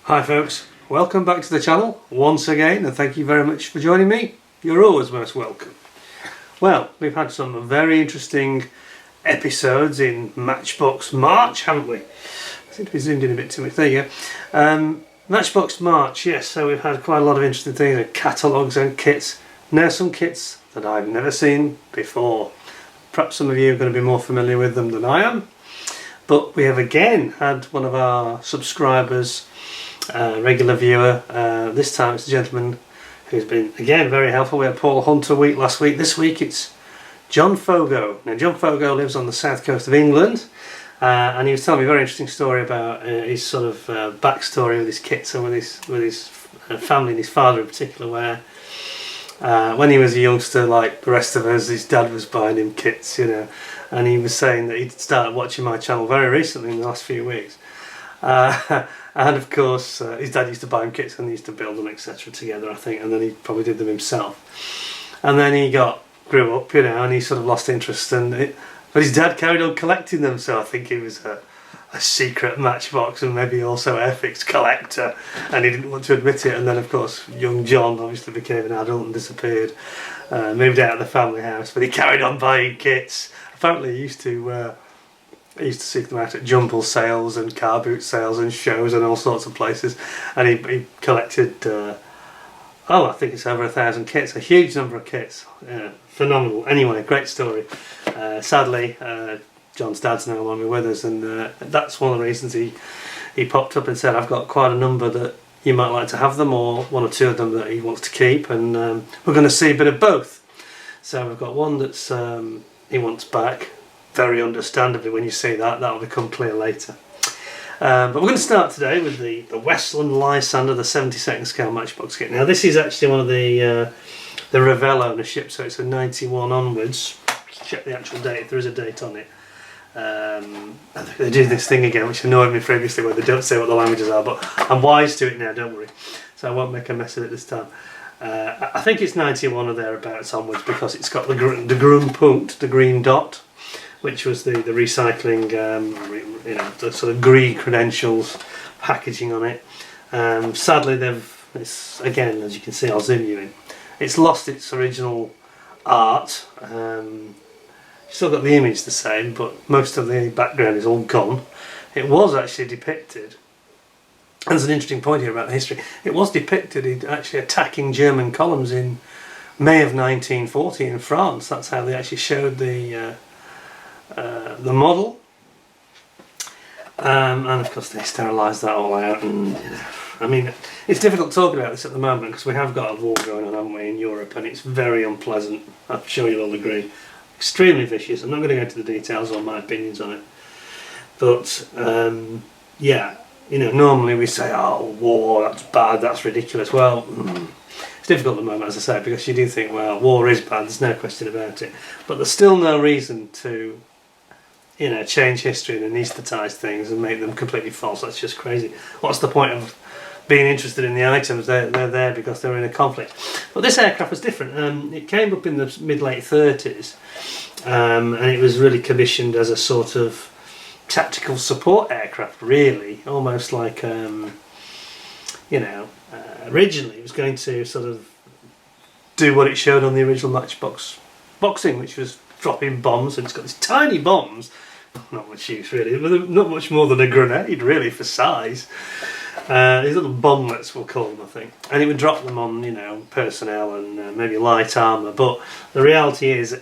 Hi folks, welcome back to the channel once again, and thank you very much for joining me. You're always most welcome. Well, we've had some very interesting episodes in Matchbox March, haven't we? I seem to be zoomed in a bit too much. There you go. Matchbox March, yes, so we've had quite a lot of interesting things, catalogues and kits. Now some kits that I've never seen before. Perhaps some of you are going to be more familiar with them than I am. But we have again had one of our subscribers, regular viewer, this time it's a gentleman who's been again very helpful. We had Paul Hunter week last week. This week it's John Foggo. Now John Foggo lives on the south coast of England, and he was telling me a very interesting story about his sort of backstory with his kits and with his family and his father in particular, where when he was a youngster, like the rest of us, his dad was buying him kits, you know, and he was saying that he'd started watching my channel very recently in the last few weeks. And of course his dad used to buy him kits and he used to build them, etc. together, I think, and then he probably did them himself. And then he grew up, you know, and he sort of lost interest, but his dad carried on collecting them, so I think he was a secret Matchbox and maybe also Airfix collector, and he didn't want to admit it. And then of course young John obviously became an adult and disappeared, moved out of the family house, but he carried on buying kits. Apparently he used to seek them out at jumble sales and car boot sales and shows and all sorts of places, and he collected I think it's over 1,000 kits, a huge number of kits. Phenomenal. Anyway, great story. Sadly John's dad's no longer with us, and that's one of the reasons he popped up and said, I've got quite a number that you might like to have them, or one or two of them that he wants to keep, and we're going to see a bit of both. So we've got one that's he wants back, very understandably. When you see that will become clear later. But we're going to start today with the Westland Lysander, the 72nd scale Matchbox kit. Now this is actually one of the Revell ownership, so it's a 91 onwards. Check the actual date if there is a date on it. They do this thing again which annoyed me previously where they don't say what the languages are, but I'm wise to it now, don't worry, so I won't make a mess of it this time. I think it's 91 or thereabouts onwards, because it's got the Grunpunkt, the green dot, which was the recycling, you know, the sort of green credentials packaging on it. Sadly it's again, as you can see, I'll zoom you in, it's lost its original art. Still got the image the same, but most of the background is all gone. It was actually depicted, and there's an interesting point here about the history, it was depicted actually attacking German columns in May of 1940 in France. That's how they actually showed the model, and of course they sterilised that all out. And you know, I mean, it's difficult talking about this at the moment because we have got a war going on, haven't we, in Europe, and it's very unpleasant. I'm sure you'll all agree. Extremely vicious. I'm not going to go into the details or my opinions on it, but yeah, you know, normally we say, oh, war, that's bad, that's ridiculous. Well, it's difficult at the moment, as I say, because you do think, well, war is bad, there's no question about it, but there's still no reason to, you know, change history and anaesthetise things and make them completely false. That's just crazy. What's the point of being interested in the items? They're there because they're in a conflict. But this aircraft was different. It came up in the mid-late 30s, and it was really commissioned as a sort of tactical support aircraft, really, almost like, you know, originally it was going to sort of do what it showed on the original Matchbox boxing, which was dropping bombs, and it's got these tiny bombs, not much use really, but not much more than a grenade really for size. These little bomblets we'll call them, I think, and it would drop them on, you know, personnel and maybe light armour. But the reality is,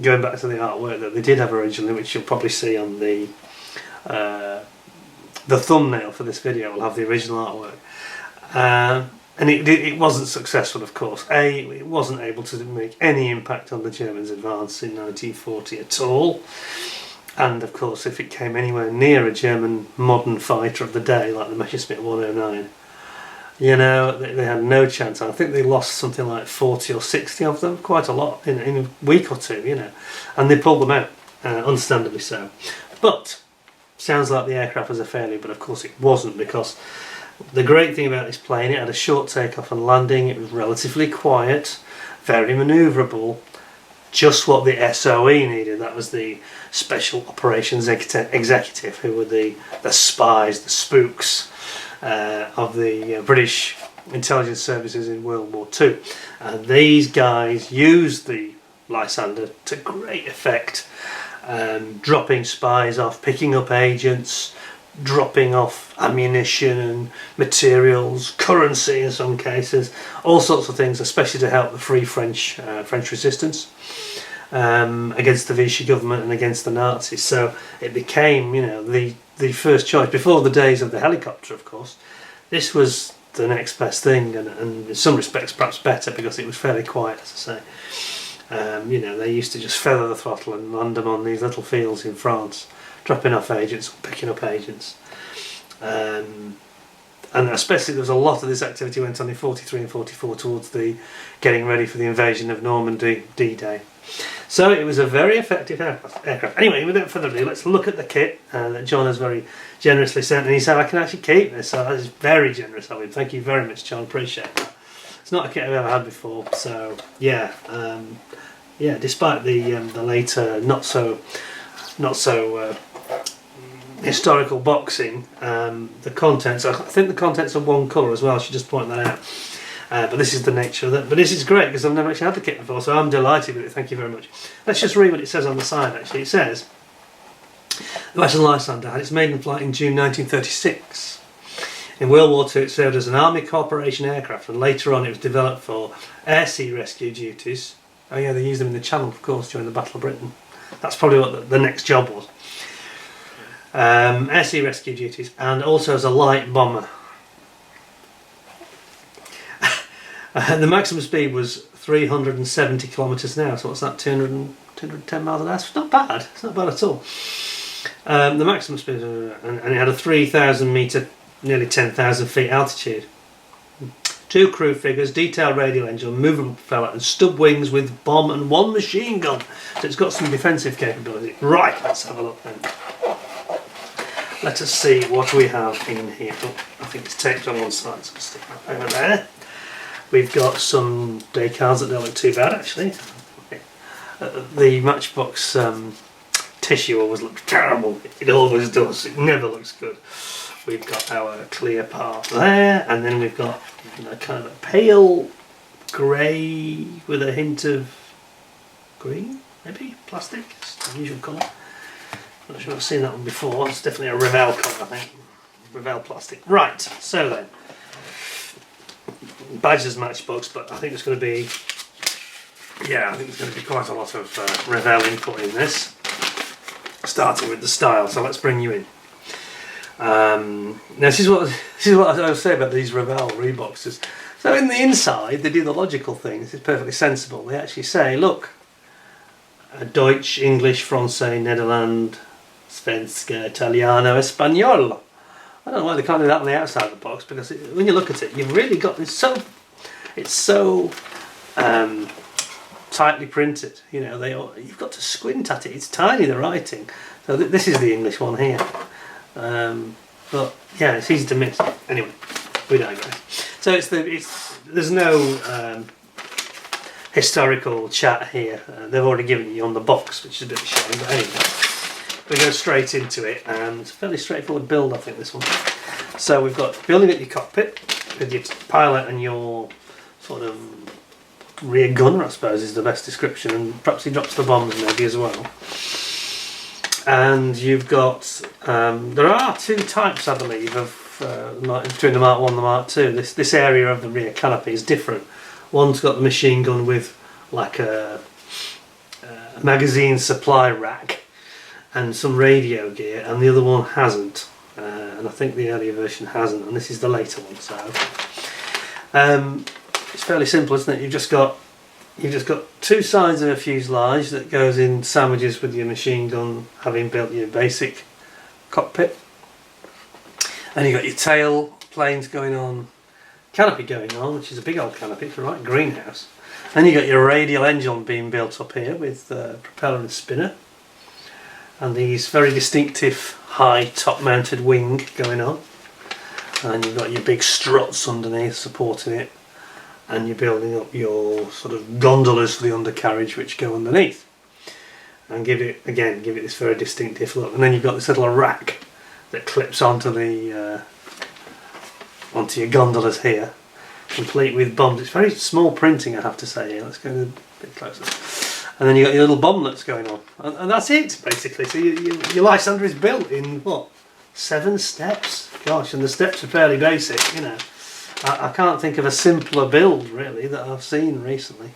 going back to the artwork that they did have originally, which you'll probably see on the thumbnail for this video, will have the original artwork, and it wasn't successful, of course. It wasn't able to make any impact on the Germans' advance in 1940 at all. And of course, if it came anywhere near a German modern fighter of the day, like the Messerschmitt 109, you know, they had no chance. I think they lost something like 40 or 60 of them, quite a lot, in a week or two, you know. And they pulled them out, understandably so. But, sounds like the aircraft was a failure, but of course it wasn't, because the great thing about this plane, it had a short takeoff and landing, it was relatively quiet, very manoeuvrable, just what the SOE needed. That was the Special Operations Executive, who were the spies, the spooks, of the British intelligence services in World War II, and these guys used the Lysander to great effect, dropping spies off, picking up agents, dropping off ammunition and materials, currency in some cases, all sorts of things, especially to help the Free French resistance against the Vichy government and against the Nazis. So it became, you know, the first choice before the days of the helicopter. Of course, this was the next best thing, and in some respects perhaps better, because it was fairly quiet, as I say. You know, they used to just feather the throttle and land them on these little fields in France, dropping off agents or picking up agents. And especially there was a lot of this activity went on in 43 and 44 towards the getting ready for the invasion of Normandy, D-Day. So it was a very effective aircraft. Anyway, without further ado, let's look at the kit that John has very generously sent, and he said I can actually keep this, so that is very generous of him. Thank you very much, John, appreciate that. It's not a kit I've ever had before, so yeah, despite the later not so historical boxing, the contents, I think the contents are one colour as well, I should just point that out. But this is the nature of that. But this is great because I've never actually had the kit before, so I'm delighted with it. Thank you very much. Let's just read what it says on the side. Actually, it says the Westland Lysander had its maiden flight in June 1936. In World War II, it served as an Army Corporation aircraft, and later on, it was developed for air-sea rescue duties. Oh yeah, they used them in the Channel, of course, during the Battle of Britain. That's probably what the next job was. Air-sea rescue duties, and also as a light bomber. The maximum speed was 370 kilometres an hour, so what's that, 210 miles an hour? It's not bad, it's not bad at all. The maximum speed, and it had a 3,000 metre, nearly 10,000 feet altitude. 2 crew figures, detailed radial engine, movable propeller, and stub wings with bomb and 1 machine gun. So it's got some defensive capability. Right, let's have a look then. Let us see what we have in here. Oh, I think it's taped on one side, so I'll stick that over there. We've got some decals that don't look too bad, actually. The Matchbox tissue always looks terrible. It always does. It never looks good. We've got our clear part there, and then we've got, you know, kind of a pale grey with a hint of green, maybe plastic. It's the usual colour. I'm not sure I've seen that one before. It's definitely a Revell colour, I think. Revell plastic. Right. So then. Badger's Matchbox, but I think there's going to be, yeah, I think there's going to be quite a lot of Revell input in this, starting with the style. So let's bring you in. Now this is what I was saying about these Revell reboxes. So in the inside, they do the logical thing. This is perfectly sensible. They actually say, look, Deutsch, English, Francais, Nederland, Svenska, Italiano, Espanol. I don't know why they can't do that on the outside of the box, because when you look at it, you've really got it's so tightly printed. You know, you've got to squint at it. It's tiny, the writing. So this is the English one here, but yeah, it's easy to miss. Anyway, we digress. So there's no historical chat here. They've already given you on the box, which is a bit of a shame. But anyway. We go straight into it, and it's a fairly straightforward build, I think, this one. So we've got building at your cockpit with your pilot and your sort of rear gunner, I suppose is the best description, and perhaps he drops the bombs maybe as well. And you've got, there are 2 types, I believe, of between the Mark 1 and the Mark II. This area of the rear canopy is different. One's got the machine gun with like a magazine supply rack and some radio gear, and the other one hasn't, and I think the earlier version hasn't, and this is the later one. So it's fairly simple, isn't it? You've just got 2 sides of a fuselage that goes in sandwiches with your machine gun, having built your basic cockpit, and you've got your tail planes going on, canopy going on, which is a big old canopy, it's a right greenhouse. Then you've got your radial engine being built up here with propeller and spinner, and these very distinctive high top mounted wing going on, and you've got your big struts underneath supporting it, and you're building up your sort of gondolas for the undercarriage which go underneath and give it this very distinctive look. And then you've got this little rack that clips onto the onto your gondolas here, complete with bombs. It's very small printing, I have to say. Let's go a bit closer. And then you've got your little bomblets going on, and that's it basically. So your Lysander is built in what, 7 steps? Gosh, and the steps are fairly basic, you know. I can't think of a simpler build really that I've seen recently.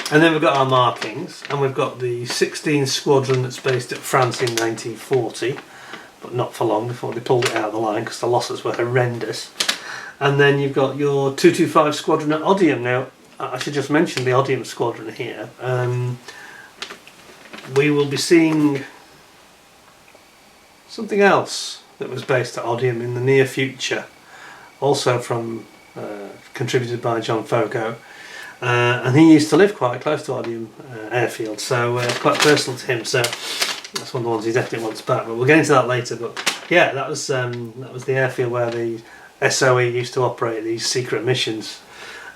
And then we've got our markings, and we've got the 16 squadron that's based at France in 1940, but not for long before they pulled it out of the line because the losses were horrendous. And then you've got your 225 squadron at Odium. Now, I should just mention the Odium squadron here. We will be seeing something else that was based at Odium in the near future, also from contributed by John Foggo. And he used to live quite close to Odium airfield, so it's quite personal to him. So that's one of the ones he definitely wants back. But we'll get into that later. But yeah, that was the airfield where the SOE used to operate these secret missions,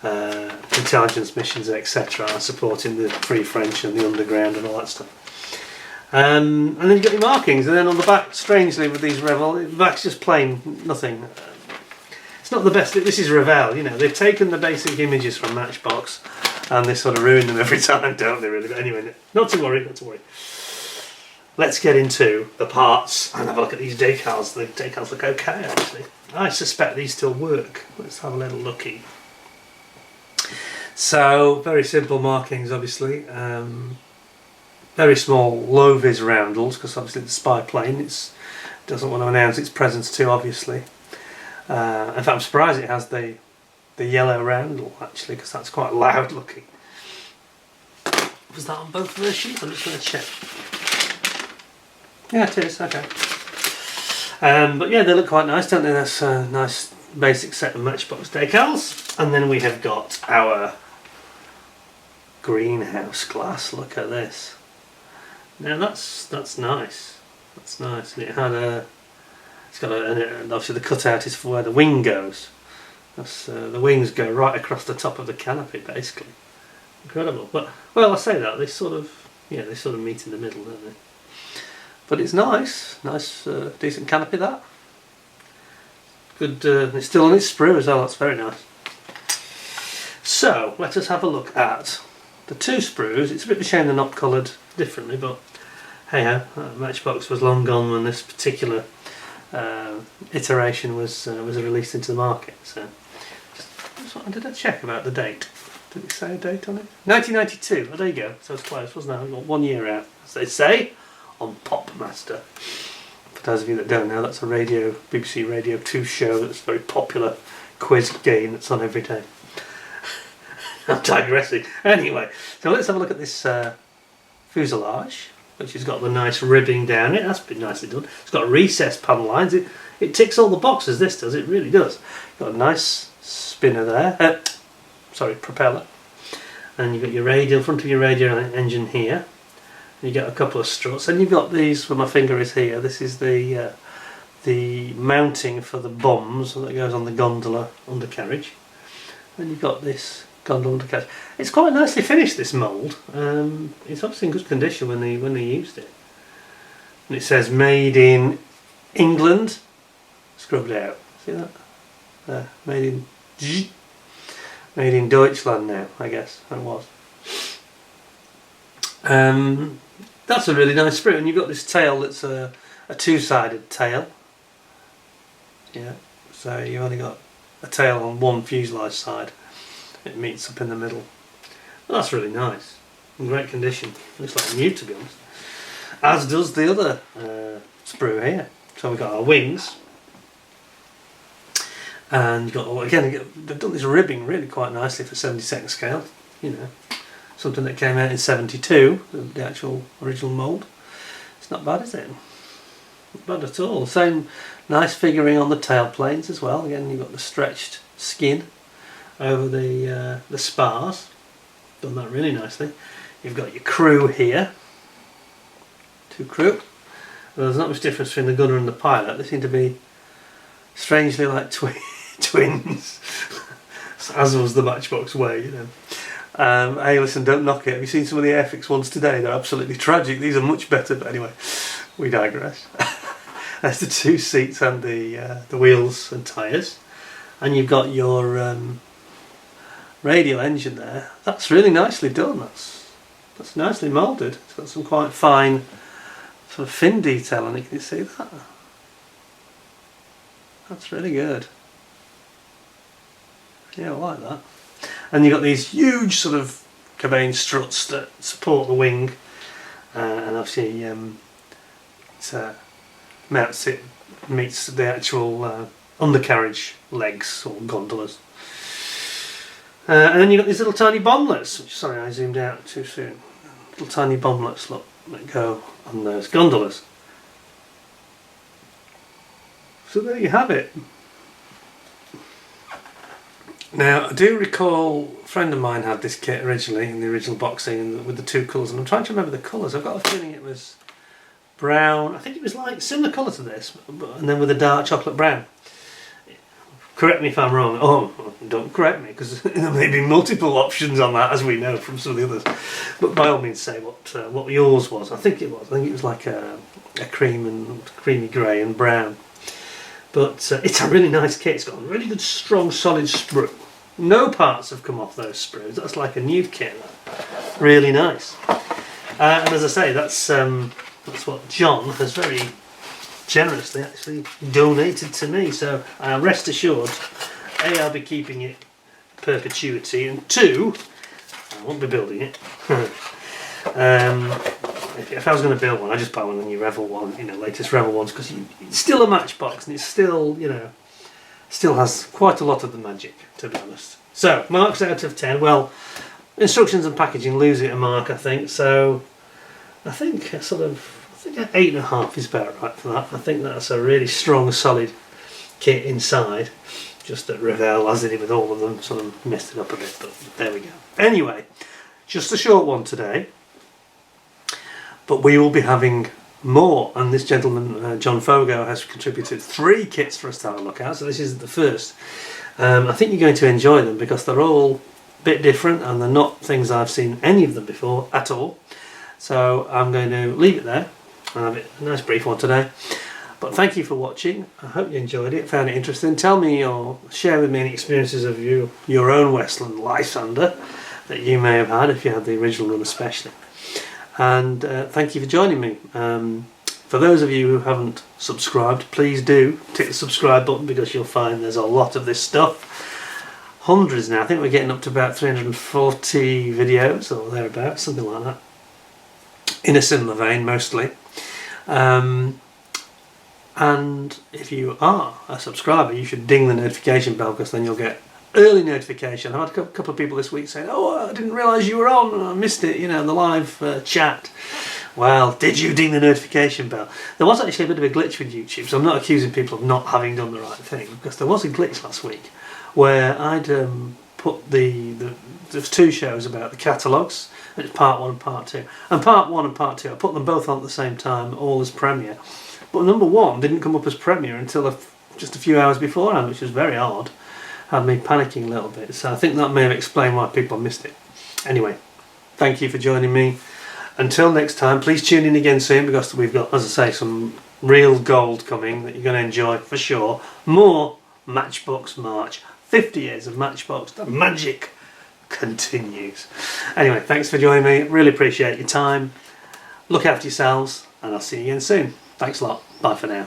intelligence missions, etc., supporting the Free French and the underground and all that stuff. And then you've got your markings, and then on the back, strangely with these Revell, the back's just plain nothing. It's not the best. This is Revell, you know. They've taken the basic images from Matchbox and they sort of ruin them every time, don't they, really? But anyway, not to worry, not to worry. Let's get into the parts and have a look at these decals. The decals look okay, actually. I suspect these still work. Let's have a little looky. So, very simple markings, obviously. Very small low-vis roundels, because obviously the spy plane doesn't want to announce its presence too obviously. In fact, I'm surprised it has the yellow roundel, actually, because that's quite loud looking. Was that on both versions? I'm just going to check. Yeah, it is, okay. But yeah, they look quite nice, don't they? That's a nice basic set of Matchbox decals. And then we have got our greenhouse glass. Look at this. Now that's nice. That's nice. And it had it's got and obviously the cutout is for where the wing goes. That's, the wings go right across the top of the canopy, basically. Incredible. But well, I say that they sort of meet in the middle, don't they? But it's nice, decent canopy that. Good. It's still on its sprue as well. That's very nice. So let us have a look at the 2 sprues. It's a bit of a shame they're not coloured differently, but hey ho, Matchbox was long gone when this particular iteration was released into the market. So did I check about the date? Did it say a date on it? 1992. Oh, there you go. So it's close, wasn't it? I've got 1 year out, as they say, on Popmaster. For those of you that don't know, that's a BBC Radio 2 show that's a very popular quiz game that's on every day. I'm digressing. Anyway, so let's have a look at this fuselage, which has got the nice ribbing down it. That's been nicely done. It's got recessed panel lines. It ticks all the boxes, this does. It really does. Got a nice spinner there. Propeller. And you've got your radial, front of your radial engine here. And you get a couple of struts. And you've got these, where my finger is here, this is the mounting for the bombs that goes on the gondola undercarriage. And you've got this gondola undercarriage. It's quite nicely finished, this mould. It's obviously in good condition when they used it. And it says made in England, scrubbed out. See that? There, made in Deutschland now, I guess it was. That's a really nice sprue, and you've got this tail that's a 2-sided tail. Yeah, so you've only got a tail on one fuselage side. It meets up in the middle. Well, that's really nice. In great condition. Looks like new, to be honest. As does the other sprue here. So we've got our wings. And you've got, again, they've done this ribbing really quite nicely for 72nd scale. You know, something that came out in 72, the actual original mould. It's not bad, is it? Not bad at all. Same nice figuring on the tail planes as well. Again, you've got the stretched skin over the spars. Done that really nicely. You've got your crew here. 2 crew. Well, there's not much difference between the gunner and the pilot. They seem to be strangely like twins, as was the Matchbox way, you know. Hey, listen, don't knock it. Have you seen some of the Airfix ones today? They're absolutely tragic. These are much better, but anyway, we digress. There's the 2 seats and the wheels and tyres. and you've got your radial engine there. That's really nicely done. That's nicely moulded. It's got some quite fine sort of fin detail on it. Can you see that? That's really good. Yeah, I like that. And you've got these huge sort of Cabane struts that support the wing, and obviously meets the actual undercarriage legs or gondolas. And then you've got these little tiny bomblets, which, sorry, I zoomed out too soon. Little tiny bomblets, look, that go on those gondolas. So there you have it. Now, I do recall a friend of mine had this kit originally in the original boxing with the two colours, and I'm trying to remember the colours. I've got a feeling it was brown. I think it was like similar colour to this, and then with a dark chocolate brown. Correct me if I'm wrong. Oh, don't correct me, because there may be multiple options on that, as we know from some of the others. But by all means, say what yours was. I think it was like a creamy grey and brown. But it's a really nice kit. It's got a really good, strong, solid sprue. No parts have come off those sprues. That's like a new kit. Really nice. And as I say, that's what John has very generously actually donated to me. So rest assured, A, I'll be keeping it perpetuity, and 2, I won't be building it. If I was going to build one, I'd just buy one of the new Revel one, latest Revel ones, because it's still a Matchbox, and it's still, still has quite a lot of the magic, to be honest. So, marks out of 10. Well, instructions and packaging lose it a mark, I think. So, I think 8.5 is about right for that. I think that's a really strong, solid kit inside. Just that Revell, as they did with all of them, sort of messed it up a bit, but there we go. Anyway, just a short one today. But we will be having more, and this gentleman, John Foggo, has contributed 3 kits for us to have a look at, so this is the first. I think you're going to enjoy them because they're all a bit different, and they're not things I've seen any of them before at all. So I'm going to leave it there. I'll have a nice brief one today. But thank you for watching. I hope you enjoyed it, found it interesting. Tell me or share with me any experiences of your own Westland Lysander that you may have had, if you had the original one especially. And thank you for joining me. For those of you who haven't subscribed, please do tick the subscribe button, because you'll find there's a lot of this stuff. Hundreds now. I think we're getting up to about 340 videos or thereabouts, something like that. In a similar vein, mostly. And if you are a subscriber, you should ding the notification bell, because then you'll get early notification. I've had a couple of people this week saying, "Oh, I didn't realise you were on, I missed it, the live chat." Well, did you ding the notification bell? There was actually a bit of a glitch with YouTube, so I'm not accusing people of not having done the right thing, because there was a glitch last week where I'd put there's 2 shows about the catalogues. It's part 1 and part 2. And part 1 and part 2, I put them both on at the same time, all as premiere. But number 1 didn't come up as premiere until just a few hours beforehand, which was very odd. Had me panicking a little bit, so I think that may have explained why people missed it. Anyway, thank you for joining me. Until next time, please tune in again soon, because we've got, as I say, some real gold coming that you're going to enjoy for sure. More Matchbox March, 50 years of Matchbox, the magic continues. Anyway, thanks for joining me, really appreciate your time. Look after yourselves, and I'll see you again soon. Thanks a lot, bye for now.